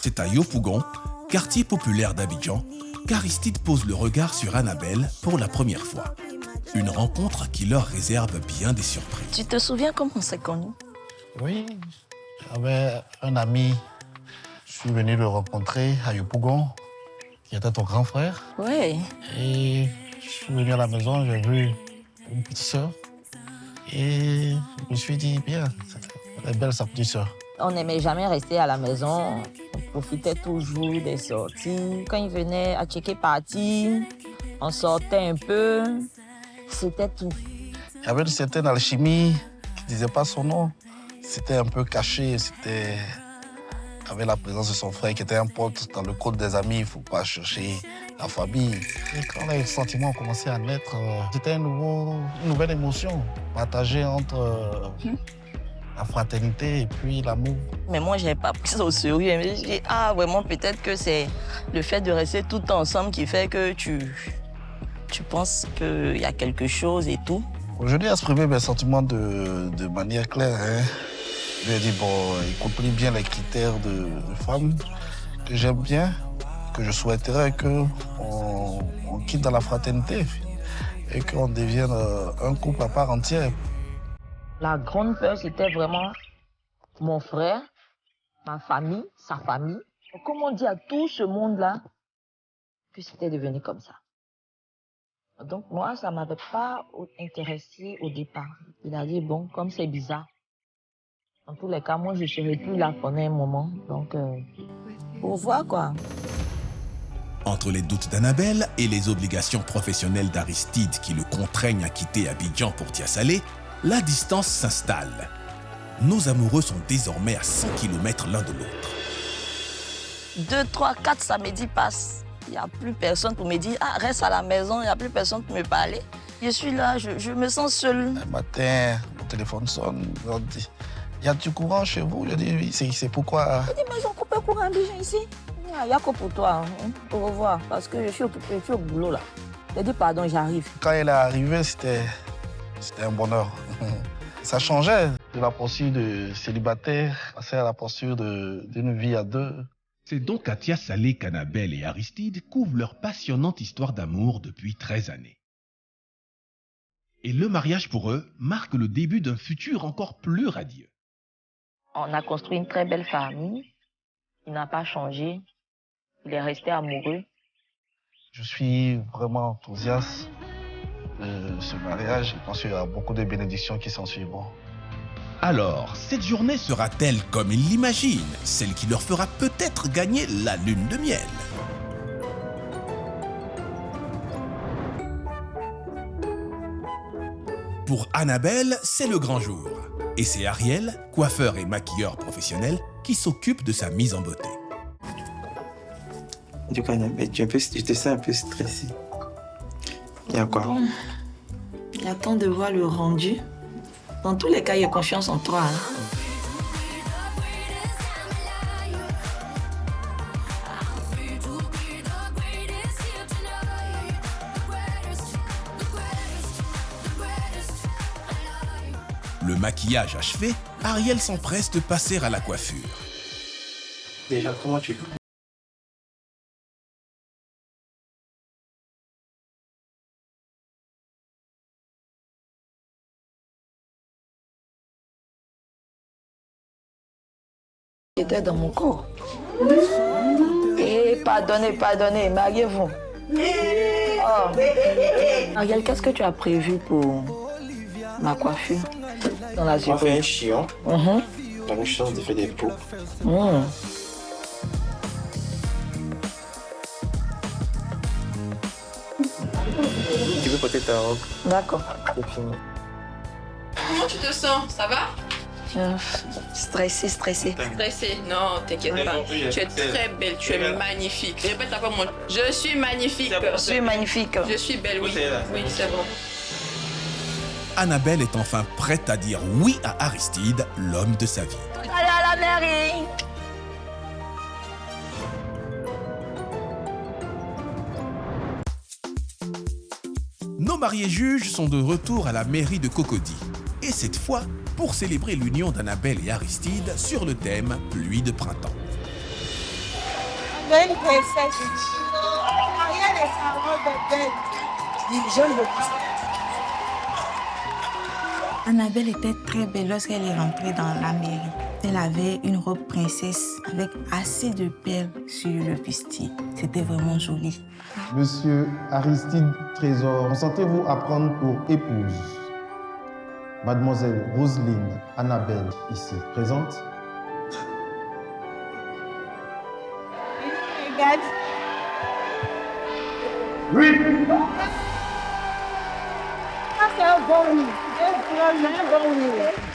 C'est à Yopougon, quartier populaire d'Abidjan, qu'Aristide pose le regard sur Annabelle pour la première fois. Une rencontre qui leur réserve bien des surprises. Tu te souviens comment on s'est connus? Oui, j'avais un ami. Je suis venu le rencontrer à Yopougon, qui était ton grand frère. Oui. Et je suis venu à la maison, j'ai vu une petite sœur. Et je me suis dit, bien, elle est belle sa petite sœur. On n'aimait jamais rester à la maison. On profitait toujours des sorties. Quand il venait à checker party, on sortait un peu. C'était tout. Il y avait une certaine alchimie qui ne disait pas son nom. C'était un peu caché, c'était avec la présence de son frère qui était un pote dans le code des amis. Il ne faut pas chercher la famille. Et quand les sentiments ont commencé à naître, c'était une nouvelle émotion partagée entre la fraternité et puis l'amour. Mais moi, je n'avais pas pris ça au sérieux. Je me suis dit, vraiment, peut-être que c'est le fait de rester tout le temps ensemble qui fait que tu penses qu'il y a quelque chose et tout. Je lui ai exprimé mes sentiments de manière claire. Je lui ai dit, il compris bien les critères de femme que j'aime bien, que je souhaiterais qu'on quitte dans la fraternité et qu'on devienne un couple à part entière. La grande peur, c'était vraiment mon frère, ma famille, sa famille. Comment on dit à tout ce monde-là que c'était devenu comme ça? Donc moi, ça ne m'avait pas intéressé au départ. Il a dit, bon, comme c'est bizarre. En tous les cas, moi, je ne serai plus là pendant un moment. Donc, pour voir, quoi. Entre les doutes d'Annabelle et les obligations professionnelles d'Aristide qui le contraignent à quitter Abidjan pour Tiasalé, la distance s'installe. Nos amoureux sont désormais à 100 km l'un de l'autre. 2, 3, 4 samedis passent. Il n'y a plus personne pour me dire « Ah, reste à la maison, il n'y a plus personne pour me parler. » Je suis là, je me sens seule. Un matin, mon téléphone sonne, on dit « Y a du courant chez vous ?» Je dis « Oui, c'est pourquoi ?» Je dis « Mais ils ont coupé le courant à Abidjan ici. » Il n'y a que pour toi. Au revoir, parce que je suis occupée, je suis au boulot là. Je dis « Pardon, j'arrive. » Quand elle est arrivée, c'était un bonheur. Ça changeait de la posture de célibataire, passer à la posture d'une vie à deux. C'est donc à Tiasalé qu'Annabelle et Aristide couvrent leur passionnante histoire d'amour depuis 13 années. Et le mariage pour eux marque le début d'un futur encore plus radieux. On a construit une très belle famille. Il n'a pas changé. Il est resté amoureux. Je suis vraiment enthousiaste de ce mariage. Je pense qu'il y aura beaucoup de bénédictions qui s'en suivront. Alors, cette journée sera-t-elle comme ils l'imaginent, celle qui leur fera peut-être gagner la lune de miel? Pour Annabelle, c'est le grand jour. Et c'est Ariel, coiffeur et maquilleur professionnel, qui s'occupe de sa mise en beauté. Du coup, Annabelle, je te sens un peu stressée. Il y a quoi? Bon, j'attends de voir le rendu. Dans tous les cas, il y a confiance en toi. Le maquillage achevé, Ariel s'empresse de passer à la coiffure. Déjà, comment tu... J'étais dans mon corps. Et pardonnez, mariez-vous. Oh. Ariel, qu'est-ce que tu as prévu pour ma coiffure? Dans la On fait un chignon. Dans une chance de faire des pots. Tu veux porter ta robe? D'accord. C'est fini. Comment tu te sens? Ça va? Stressée. Stressée? Non, t'inquiète pas. Tu es très belle, tu es magnifique. Répète après moi. Je suis magnifique. Je suis magnifique. Je suis belle, oui. Oui, c'est bon. Annabelle est enfin prête à dire oui à Aristide, l'homme de sa vie. Allez à la mairie. Nos mariés juges sont de retour à la mairie de Cocody. Et cette fois, pour célébrer l'union d'Annabelle et Aristide sur le thème pluie de printemps. Belle princesse. Regarde les salons de belle. Dirigeante de Annabelle était très belle lorsqu'elle est rentrée dans la mairie. Elle avait une robe princesse avec assez de perles sur le bustier. C'était vraiment joli. Monsieur Aristide Trésor, consentez-vous à prendre pour épouse Mademoiselle Roselyne Annabelle, ici présente? Regarde. Oui. Ça, c'est un bon lit. Un bon lit.